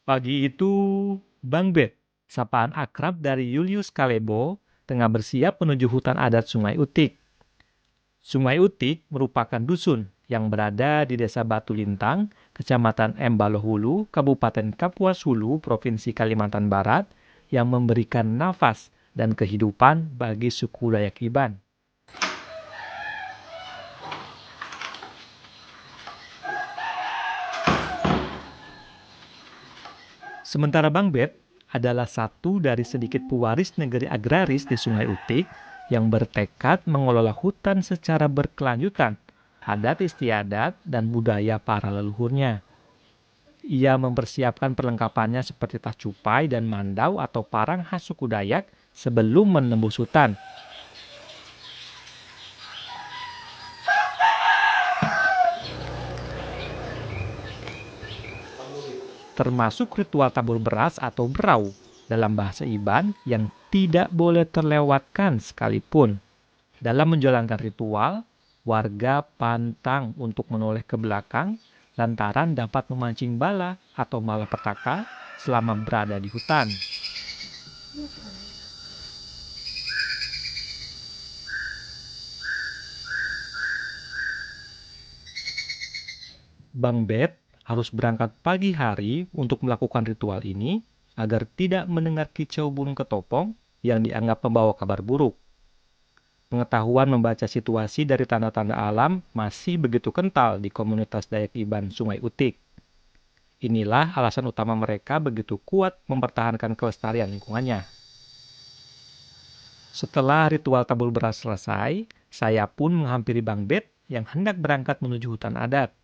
Pagi itu, Bang Bet, sapaan akrab dari Julius Kalebo, tengah bersiap menuju hutan adat Sungai Utik. Sungai Utik merupakan dusun yang berada di Desa Batu Lintang, Kecamatan Embalohulu, Kabupaten Kapuas Hulu, Provinsi Kalimantan Barat, yang memberikan nafas dan kehidupan bagi suku Dayak Iban. Sementara Bang Bet adalah satu dari sedikit pewaris negeri agraris di Sungai Utik yang bertekad mengelola hutan secara berkelanjutan, adat istiadat, dan budaya para leluhurnya. Ia mempersiapkan perlengkapannya seperti tas cupai dan mandau atau parang khas suku Dayak sebelum menembus hutan. Termasuk ritual tabur beras atau berau dalam bahasa Iban yang tidak boleh terlewatkan sekalipun. Dalam menjalankan ritual, warga pantang untuk menoleh ke belakang lantaran dapat memancing bala atau malapetaka selama berada di hutan. Bang Bet harus berangkat pagi hari untuk melakukan ritual ini agar tidak mendengar kicau burung ketopong yang dianggap membawa kabar buruk. Pengetahuan membaca situasi dari tanda-tanda alam masih begitu kental di komunitas Dayak Iban Sungai Utik. Inilah alasan utama mereka begitu kuat mempertahankan kelestarian lingkungannya. Setelah ritual tabur beras selesai, saya pun menghampiri Bang Bet yang hendak berangkat menuju hutan adat.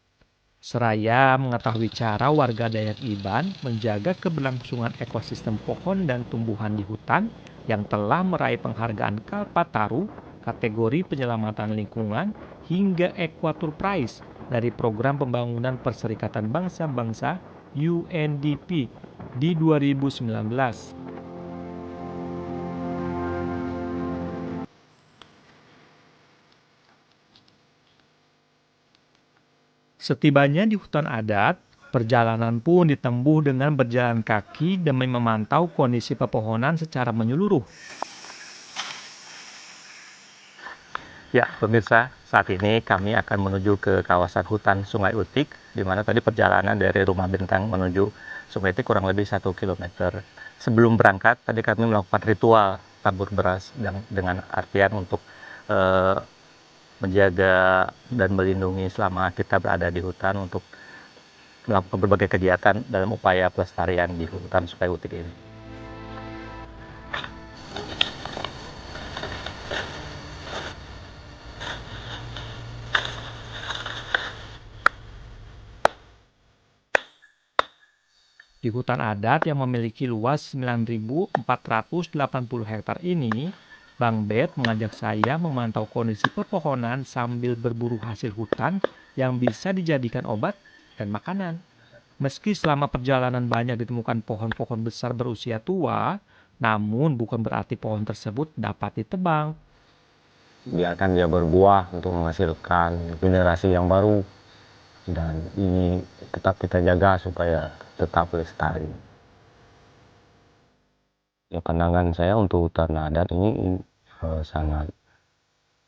Seraya mengetahui cara warga Dayak Iban menjaga keberlangsungan ekosistem pohon dan tumbuhan di hutan yang telah meraih penghargaan Kalpataru, kategori penyelamatan lingkungan, hingga Equator Prize dari Program Pembangunan Perserikatan Bangsa-Bangsa UNDP di 2019. Setibanya di hutan adat, perjalanan pun ditempuh dengan berjalan kaki demi memantau kondisi pepohonan secara menyeluruh. Ya, pemirsa, saat ini kami akan menuju ke kawasan hutan Sungai Utik, di mana tadi perjalanan dari Rumah Bintang menuju Sungai Utik kurang lebih 1 kilometer. Sebelum berangkat, tadi kami melakukan ritual tabur beras dengan artian untuk eh, menjaga dan melindungi selama kita berada di hutan untuk melakukan berbagai kegiatan dalam upaya pelestarian di hutan Sungai Utik ini. Di hutan adat yang memiliki luas 9.480 hektar ini, Bang Bet mengajak saya memantau kondisi pepohonan sambil berburu hasil hutan yang bisa dijadikan obat dan makanan. Meski selama perjalanan banyak ditemukan pohon-pohon besar berusia tua, namun bukan berarti pohon tersebut dapat ditebang. Biarkan dia berbuah untuk menghasilkan generasi yang baru, dan ini tetap kita jaga supaya tetap lestari. Ya, pandangan saya untuk hutan adat ini sangat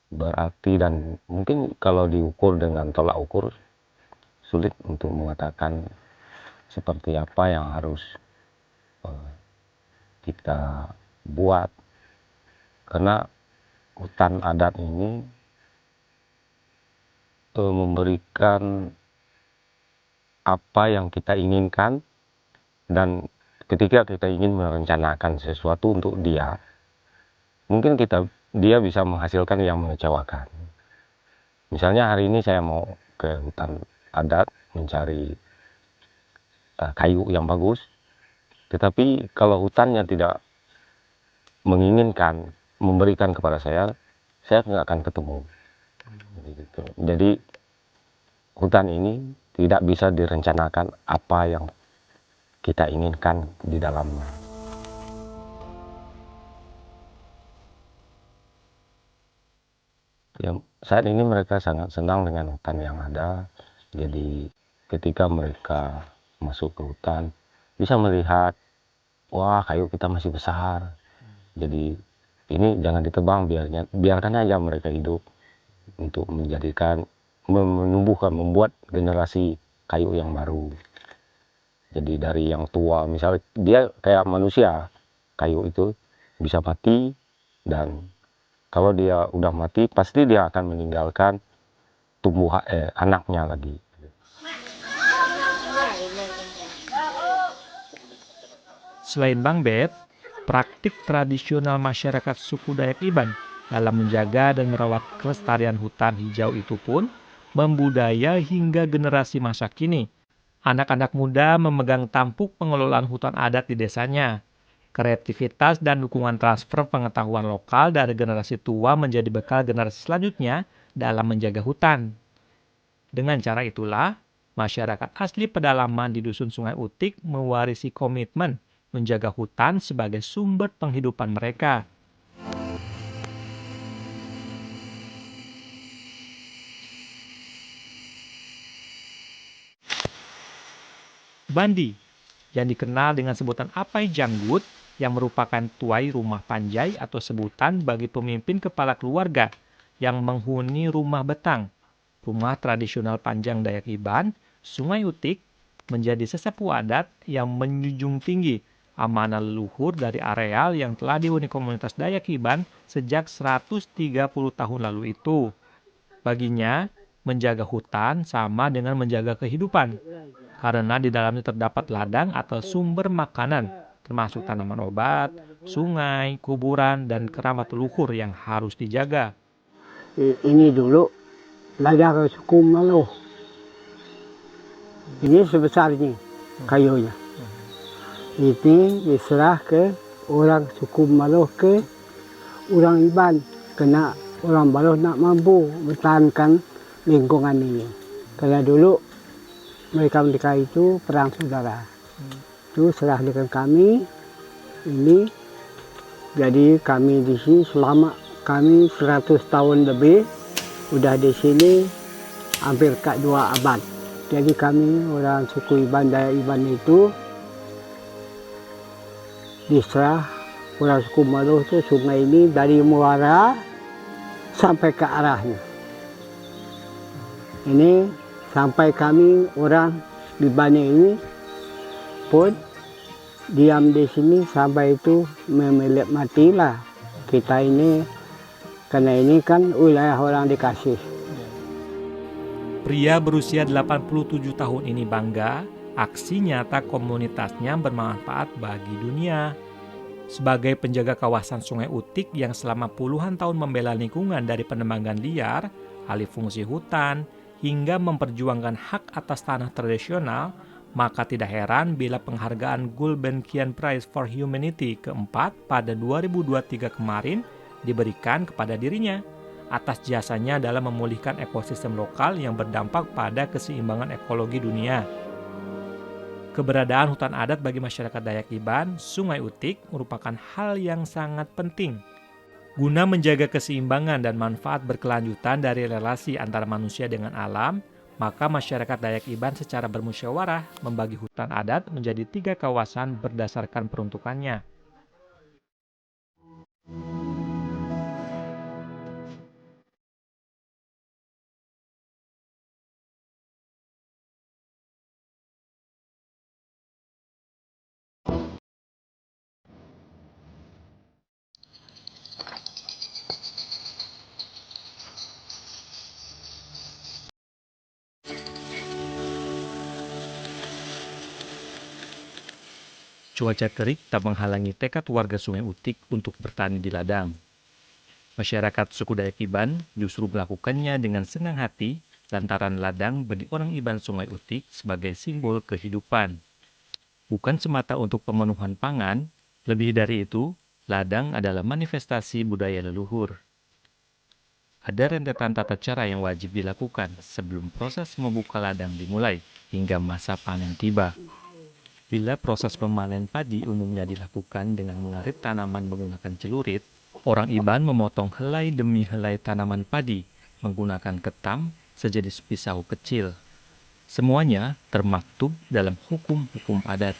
berarti, dan mungkin kalau diukur dengan tolak ukur sulit untuk mengatakan seperti apa yang harus eh, kita buat, karena hutan adat ini memberikan apa yang kita inginkan, dan ketika kita ingin merencanakan sesuatu untuk dia, mungkin dia bisa menghasilkan yang mengecewakan. Misalnya hari ini saya mau ke hutan adat mencari kayu yang bagus, tetapi kalau hutannya tidak menginginkan memberikan kepada saya nggak akan ketemu. Jadi hutan ini tidak bisa direncanakan apa yang kita inginkan di dalamnya. Ya, saat ini mereka sangat senang dengan hutan yang ada. Jadi ketika mereka masuk ke hutan, bisa melihat, wah kayu kita masih besar, jadi ini jangan ditebang, biarkan aja mereka hidup untuk menjadikan, menumbuhkan, membuat generasi kayu yang baru. Jadi dari yang tua, misalnya dia kayak manusia, kayu itu bisa mati, dan kalau dia udah mati pasti dia akan meninggalkan anaknya lagi. Selain Bang Bet, praktik tradisional masyarakat suku Dayak Iban dalam menjaga dan merawat kelestarian hutan hijau itu pun membudaya hingga generasi masa kini. Anak-anak muda memegang tampuk pengelolaan hutan adat di desanya. Kreativitas dan dukungan transfer pengetahuan lokal dari generasi tua menjadi bekal generasi selanjutnya dalam menjaga hutan. Dengan cara itulah, masyarakat asli pedalaman di Dusun Sungai Utik mewarisi komitmen menjaga hutan sebagai sumber penghidupan mereka. Bandi, yang dikenal dengan sebutan Apai Janggut, yang merupakan tuai rumah panjai atau sebutan bagi pemimpin kepala keluarga yang menghuni rumah betang. Rumah tradisional panjang Dayak Iban, Sungai Utik, menjadi sesepuh adat yang menjunjung tinggi amanah leluhur dari areal yang telah dihuni komunitas Dayak Iban sejak 130 tahun lalu itu. Baginya, menjaga hutan sama dengan menjaga kehidupan, karena di dalamnya terdapat ladang atau sumber makanan, termasuk tanaman obat, sungai, kuburan, dan keramat leluhur yang harus dijaga. Ini dulu ladang suku Maloh. Ini sebesarnya kayunya. Ini diserah ke orang suku Maloh ke orang Iban. Kena orang Maloh nak mampu mempertahankan lingkungan ini. Karena dulu mereka itu perang saudara. Itu serah dengan kami. Ini jadi kami di sini selama kami 100 tahun lebih. Udah di sini hampir 2 abad. Jadi kami orang suku Iban, Dayak Iban itu diserah orang suku Maloh itu sungai ini dari muara sampai ke arahnya. Ini sampai kami orang Iban ini pun diam di sini sampai itu memilik matilah kita ini, karena ini kan wilayah orang dikasih. Pria berusia 87 tahun ini bangga aksi nyata komunitasnya bermanfaat bagi dunia. Sebagai penjaga kawasan Sungai Utik yang selama puluhan tahun membela lingkungan dari penebangan liar, alih fungsi hutan, hingga memperjuangkan hak atas tanah tradisional, maka tidak heran bila penghargaan Gulbenkian Prize for Humanity keempat pada 2023 kemarin diberikan kepada dirinya atas jasanya dalam memulihkan ekosistem lokal yang berdampak pada keseimbangan ekologi dunia. Keberadaan hutan adat bagi masyarakat Dayak Iban, Sungai Utik merupakan hal yang sangat penting. Guna menjaga keseimbangan dan manfaat berkelanjutan dari relasi antara manusia dengan alam, maka masyarakat Dayak Iban secara bermusyawarah membagi hutan adat menjadi 3 kawasan berdasarkan peruntukannya. Cuaca terik tak menghalangi tekad warga Sungai Utik untuk bertani di ladang. Masyarakat suku Dayak Iban justru melakukannya dengan senang hati lantaran ladang bagi orang Iban Sungai Utik sebagai simbol kehidupan. Bukan semata untuk pemenuhan pangan, lebih dari itu, ladang adalah manifestasi budaya leluhur. Ada rentetan tata cara yang wajib dilakukan sebelum proses membuka ladang dimulai hingga masa panen tiba. Bila proses pemanen padi umumnya dilakukan dengan mengarit tanaman menggunakan celurit, orang Iban memotong helai demi helai tanaman padi menggunakan ketam sejenis pisau kecil. Semuanya termaktub dalam hukum-hukum adat.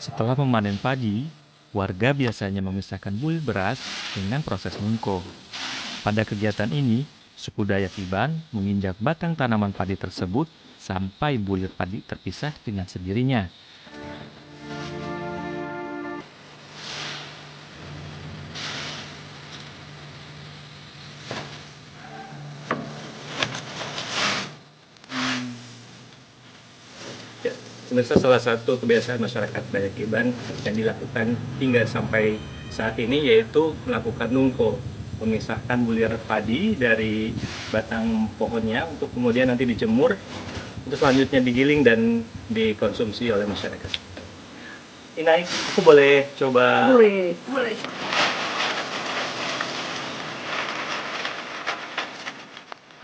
Setelah memanen padi, warga biasanya memisahkan bulir beras dengan proses mungko. Pada kegiatan ini, suku Dayak Iban menginjak batang tanaman padi tersebut sampai bulir padi terpisah dengan sendirinya. Ya, pemirsa, salah satu kebiasaan masyarakat Dayak Iban yang dilakukan hingga sampai saat ini yaitu melakukan nungko, memisahkan bulir padi dari batang pohonnya untuk kemudian nanti dijemur, untuk selanjutnya digiling dan dikonsumsi oleh masyarakat. Inai, aku boleh coba? Boleh.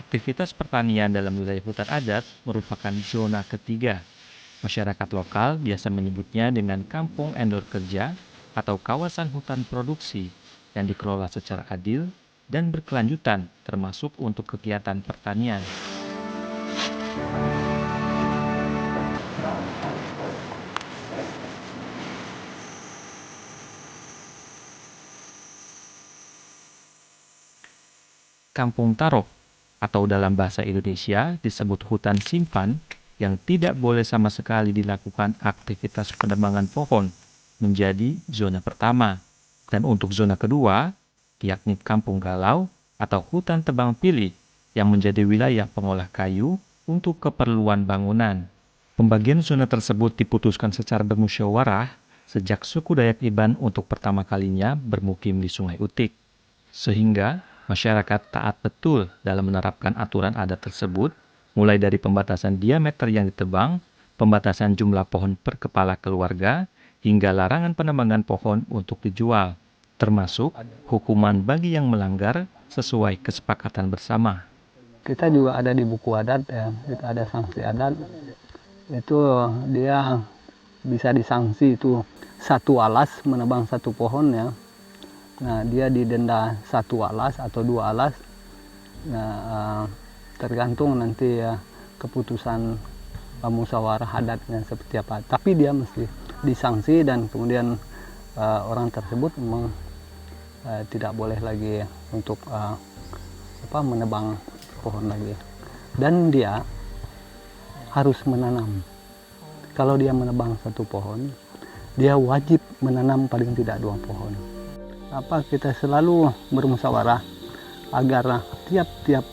Aktivitas pertanian dalam wilayah hutan adat merupakan zona ketiga. Masyarakat lokal biasa menyebutnya dengan kampung endor kerja atau kawasan hutan produksi yang dikelola secara adil dan berkelanjutan termasuk untuk kegiatan pertanian. Kampung Tarof atau dalam bahasa Indonesia disebut hutan simpan yang tidak boleh sama sekali dilakukan aktivitas penebangan pohon menjadi zona pertama. Dan untuk zona kedua, yakni Kampung Galau atau hutan tebang pilih yang menjadi wilayah pengolah kayu untuk keperluan bangunan. Pembagian zona tersebut diputuskan secara bermusyawarah sejak suku Dayak Iban untuk pertama kalinya bermukim di Sungai Utik. Sehingga masyarakat taat betul dalam menerapkan aturan adat tersebut, mulai dari pembatasan diameter yang ditebang, pembatasan jumlah pohon per kepala keluarga, hingga larangan penebangan pohon untuk dijual, termasuk hukuman bagi yang melanggar sesuai kesepakatan bersama. Kita juga ada di buku adat ya, kita ada sanksi adat. Itu dia bisa disanksi itu 1 alas menebang 1 pohon ya. Nah, dia didenda 1 alas atau 2 alas. Nah, tergantung nanti ya keputusan musyawarah adatnya seperti apa. Tapi dia mesti disanksi dan kemudian orang tersebut memang tidak boleh lagi untuk menebang pohon lagi. Dan dia harus menanam. Kalau dia menebang 1 pohon, dia wajib menanam paling tidak 2 pohon. Kita selalu bermusyawarah agar tiap-tiap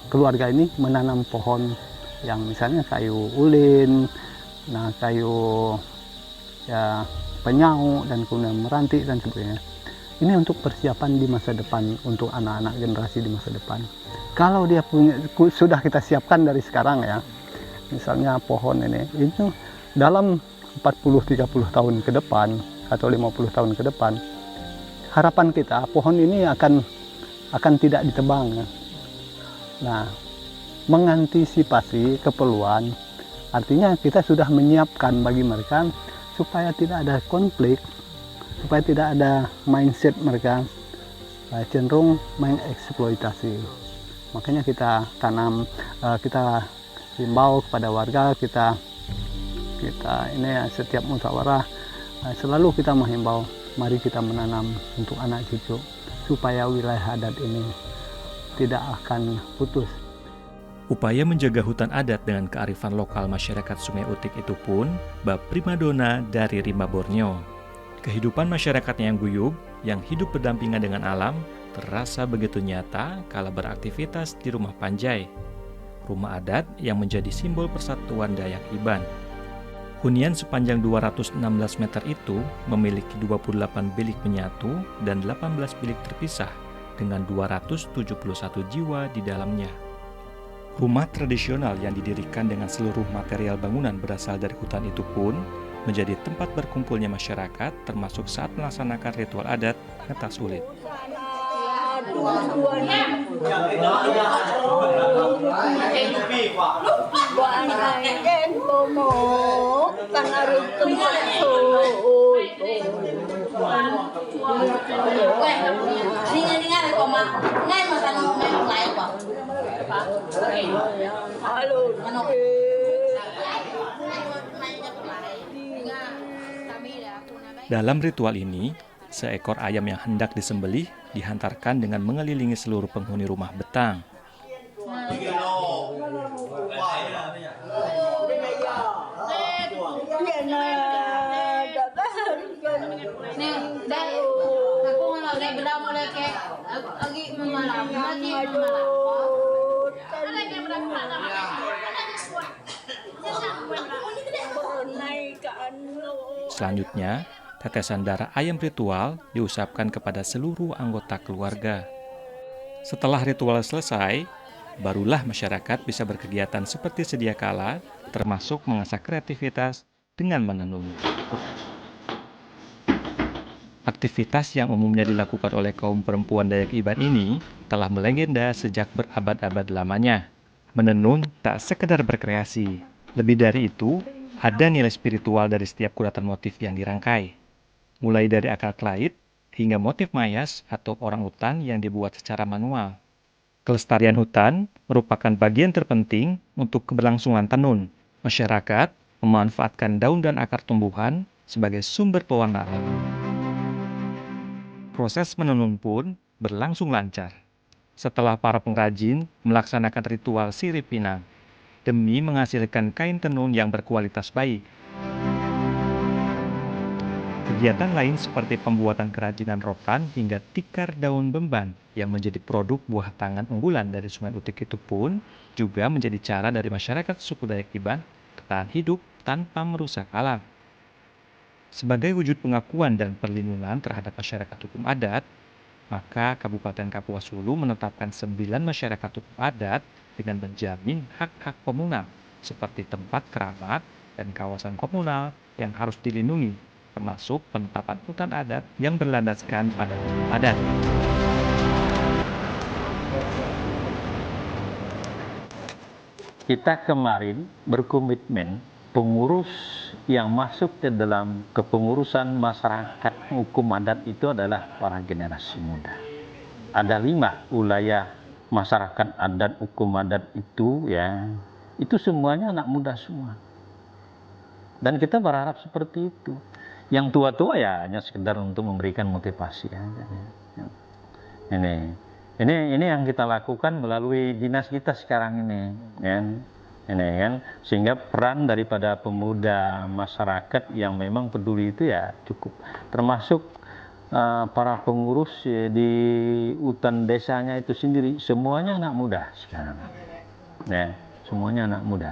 keluarga ini menanam pohon yang misalnya kayu ulin, kayu ya penyau dan kemudian meranti dan sebagainya. Ini untuk persiapan di masa depan, untuk anak-anak generasi di masa depan. Kalau dia sudah kita siapkan dari sekarang ya, misalnya pohon ini itu dalam 40-30 tahun ke depan atau 50 tahun ke depan, harapan kita pohon ini akan tidak ditebang. Nah, mengantisipasi keperluan, artinya kita sudah menyiapkan bagi mereka supaya tidak ada konflik, supaya tidak ada mindset mereka cenderung mengeksploitasi. Makanya kita tanam, kita himbau kepada warga, kita ini setiap musyawarah selalu kita menghimbau, mari kita menanam untuk anak cucu supaya wilayah adat ini tidak akan putus. Upaya menjaga hutan adat dengan kearifan lokal masyarakat Sungai Utik itu pun bab primadona dari Rimba Borneo. Kehidupan masyarakatnya yang guyup, yang hidup berdampingan dengan alam, terasa begitu nyata kala beraktivitas di Rumah Panjai, rumah adat yang menjadi simbol persatuan Dayak Iban. Hunian sepanjang 216 meter itu memiliki 28 bilik menyatu dan 18 bilik terpisah dengan 271 jiwa di dalamnya. Rumah tradisional yang didirikan dengan seluruh material bangunan berasal dari hutan itu pun menjadi tempat berkumpulnya masyarakat termasuk saat melaksanakan ritual adat ngetas ulit. Dalam ritual ini, seekor ayam yang hendak disembelih dihantarkan dengan mengelilingi seluruh penghuni rumah betang. Selanjutnya, tetesan darah ayam ritual diusapkan kepada seluruh anggota keluarga. Setelah ritual selesai, barulah masyarakat bisa berkegiatan seperti sedia kala, termasuk mengasah kreativitas dengan menenun. Aktivitas yang umumnya dilakukan oleh kaum perempuan Dayak Iban ini telah melegenda sejak berabad-abad lamanya. Menenun tak sekedar berkreasi. Lebih dari itu, ada nilai spiritual dari setiap kuratan motif yang dirangkai. Mulai dari akar kelait hingga motif mayas atau orang utan yang dibuat secara manual. Kelestarian hutan merupakan bagian terpenting untuk keberlangsungan tenun. Masyarakat memanfaatkan daun dan akar tumbuhan sebagai sumber pewarna alam. Proses menenun pun berlangsung lancar. Setelah para pengrajin melaksanakan ritual sirip pinang demi menghasilkan kain tenun yang berkualitas baik. Kegiatan lain seperti pembuatan kerajinan rotan hingga tikar daun bemban yang menjadi produk buah tangan unggulan dari Sungai Utik itu pun juga menjadi cara dari masyarakat suku Dayak Iban bertahan hidup tanpa merusak alam. Sebagai wujud pengakuan dan perlindungan terhadap masyarakat hukum adat, maka Kabupaten Kapuas Hulu menetapkan 9 masyarakat hukum adat dengan menjamin hak-hak komunal seperti tempat keramat dan kawasan komunal yang harus dilindungi, termasuk penetapan hutan adat yang berlandaskan pada hukum adat. Kita kemarin berkomitmen pengurus yang masuk ke dalam kepengurusan masyarakat hukum adat itu adalah para generasi muda. Ada 5 wilayah masyarakat adat hukum adat itu ya, itu semuanya anak muda semua. Dan kita berharap seperti itu. Yang tua-tua ya hanya sekedar untuk memberikan motivasi aja. Ini yang kita lakukan melalui dinas kita sekarang ini, kan, sehingga peran daripada pemuda masyarakat yang memang peduli itu ya cukup, termasuk para pengurus di hutan desanya itu sendiri semuanya anak muda sekarang, ya, semuanya anak muda.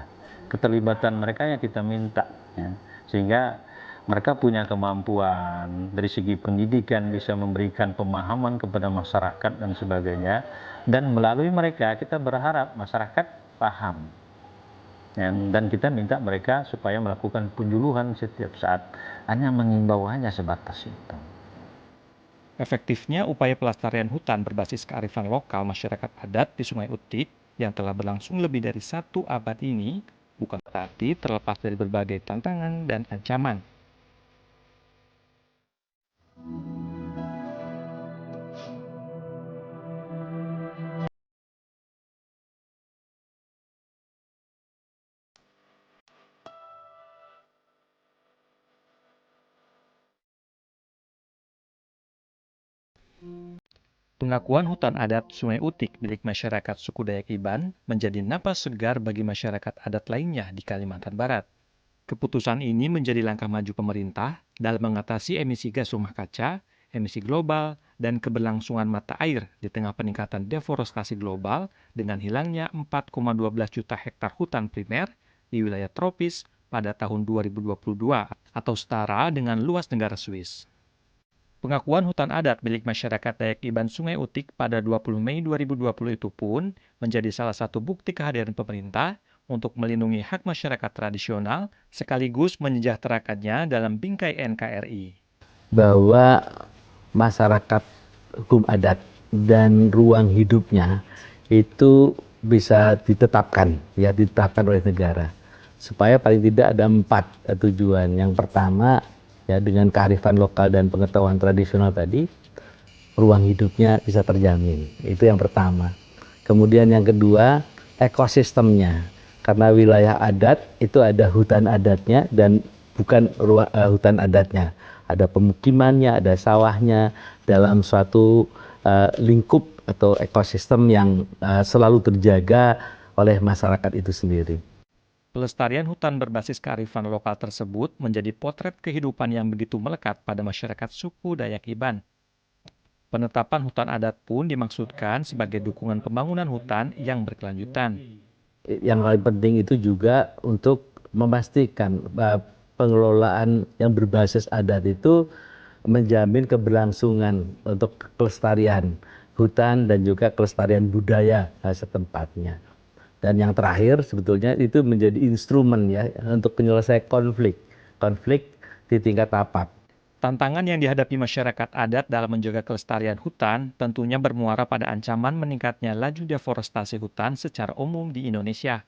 Keterlibatan mereka yang kita minta, ya, sehingga mereka punya kemampuan dari segi pendidikan, bisa memberikan pemahaman kepada masyarakat dan sebagainya. Dan melalui mereka kita berharap masyarakat paham. Dan kita minta mereka supaya melakukan penjuluhan setiap saat. Hanya mengimbau hanya sebatas itu. Efektifnya upaya pelestarian hutan berbasis kearifan lokal masyarakat adat di Sungai Utik yang telah berlangsung lebih dari 1 abad ini bukan berarti terlepas dari berbagai tantangan dan ancaman. Pengakuan hutan adat Sungai Utik milik masyarakat suku Dayak Iban menjadi napas segar bagi masyarakat adat lainnya di Kalimantan Barat. Keputusan ini menjadi langkah maju pemerintah dalam mengatasi emisi gas rumah kaca, emisi global, dan keberlangsungan mata air di tengah peningkatan deforestasi global dengan hilangnya 4,12 juta hektar hutan primer di wilayah tropis pada tahun 2022 atau setara dengan luas negara Swiss. Pengakuan hutan adat milik masyarakat Dayak Iban Sungai Utik pada 20 Mei 2020 itu pun menjadi salah satu bukti kehadiran pemerintah untuk melindungi hak masyarakat tradisional sekaligus menyejahterakannya dalam bingkai NKRI. Bahwa masyarakat hukum adat dan ruang hidupnya itu bisa ditetapkan oleh negara supaya paling tidak ada 4 tujuan. Yang pertama ya, dengan kearifan lokal dan pengetahuan tradisional tadi ruang hidupnya bisa terjamin, itu yang pertama. Kemudian yang kedua, ekosistemnya, karena wilayah adat itu ada hutan adatnya dan bukan hutan adatnya. ada pemukimannya, ada sawahnya, dalam suatu lingkup atau ekosistem yang selalu terjaga oleh masyarakat itu sendiri. Pelestarian hutan berbasis kearifan lokal tersebut menjadi potret kehidupan yang begitu melekat pada masyarakat suku Dayak Iban. Penetapan hutan adat pun dimaksudkan sebagai dukungan pembangunan hutan yang berkelanjutan. Yang paling penting itu juga untuk memastikan pengelolaan yang berbasis adat itu menjamin keberlangsungan untuk kelestarian hutan dan juga kelestarian budaya setempatnya. Dan yang terakhir sebetulnya itu menjadi instrumen ya untuk menyelesaikan konflik di tingkat tapak. Tantangan yang dihadapi masyarakat adat dalam menjaga kelestarian hutan tentunya bermuara pada ancaman meningkatnya laju deforestasi hutan secara umum di Indonesia.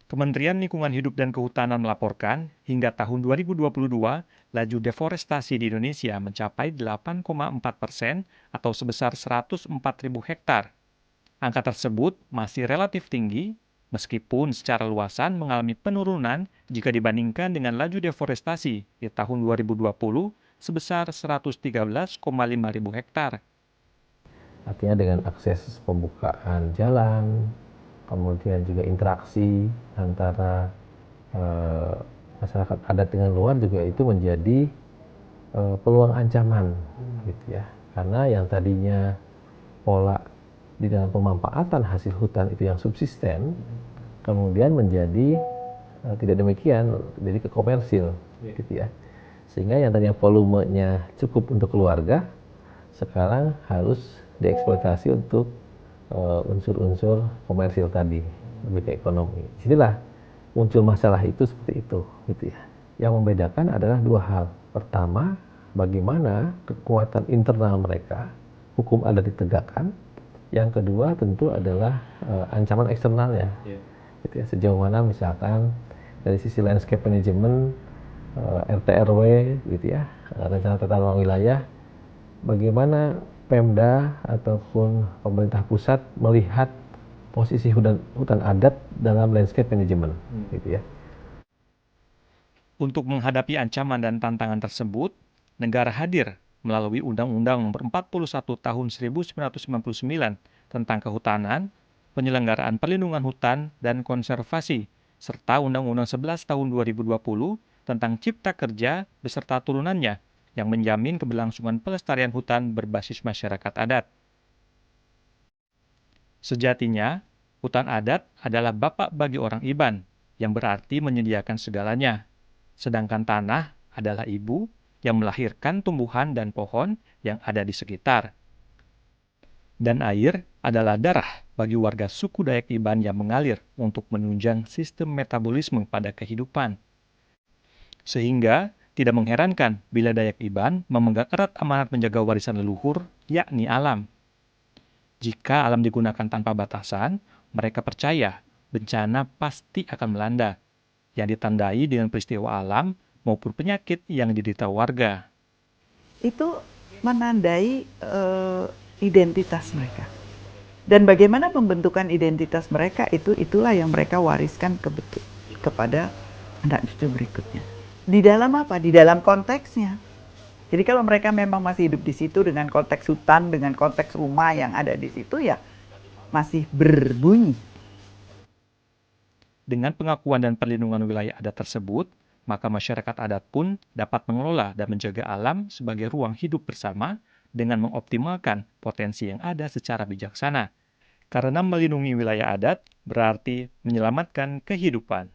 Kementerian Lingkungan Hidup dan Kehutanan melaporkan, hingga tahun 2022, laju deforestasi di Indonesia mencapai 8,4% atau sebesar 104.000 hektar. Angka tersebut masih relatif tinggi, meskipun secara luasan mengalami penurunan jika dibandingkan dengan laju deforestasi di tahun 2020 sebesar 113,5 ribu hektar. Artinya dengan akses pembukaan jalan, kemudian juga interaksi antara masyarakat adat dengan luar juga itu menjadi peluang ancaman, gitu ya. Karena yang tadinya pola di dalam pemanfaatan hasil hutan itu yang subsisten, kemudian menjadi tidak demikian, jadi ke komersil, gitu ya. Sehingga yang tadinya volumenya cukup untuk keluarga, sekarang harus dieksploitasi untuk unsur-unsur komersil tadi, lebih ke ekonomi. Disinilah muncul masalah itu seperti itu, gitu ya. Yang membedakan adalah dua hal. Pertama, bagaimana kekuatan internal mereka, hukum adat ditegakkan. Yang kedua tentu adalah ancaman eksternalnya. Gitu ya. Sejauh mana misalkan dari sisi landscape management, RT/RW, gitu ya, rencana tata ruang wilayah, bagaimana Pemda ataupun pemerintah pusat melihat posisi hutan adat dalam landscape management, gitu ya. Untuk menghadapi ancaman dan tantangan tersebut, negara hadir melalui Undang-Undang Nomor 41 Tahun 1999 tentang Kehutanan, Penyelenggaraan Perlindungan Hutan dan Konservasi, serta Undang-Undang 11 Tahun 2020 tentang Cipta Kerja beserta turunannya yang menjamin keberlangsungan pelestarian hutan berbasis masyarakat adat. Sejatinya, hutan adat adalah bapak bagi orang Iban, yang berarti menyediakan segalanya. Sedangkan tanah adalah ibu yang melahirkan tumbuhan dan pohon yang ada di sekitar. Dan air adalah darah bagi warga suku Dayak Iban yang mengalir untuk menunjang sistem metabolisme pada kehidupan. Sehingga tidak mengherankan bila Dayak Iban memegang erat amanat menjaga warisan leluhur, yakni alam. Jika alam digunakan tanpa batasan, mereka percaya bencana pasti akan melanda, yang ditandai dengan peristiwa alam maupun penyakit yang diderita warga. Itu menandai identitas mereka. Dan bagaimana pembentukan identitas mereka itulah yang mereka wariskan kepada anak cucu berikutnya. Di dalam apa? Di dalam konteksnya. Jadi kalau mereka memang masih hidup di situ dengan konteks hutan, dengan konteks rumah yang ada di situ, ya masih berbunyi. Dengan pengakuan dan perlindungan wilayah adat tersebut, maka masyarakat adat pun dapat mengelola dan menjaga alam sebagai ruang hidup bersama dengan mengoptimalkan potensi yang ada secara bijaksana. Karena melindungi wilayah adat berarti menyelamatkan kehidupan.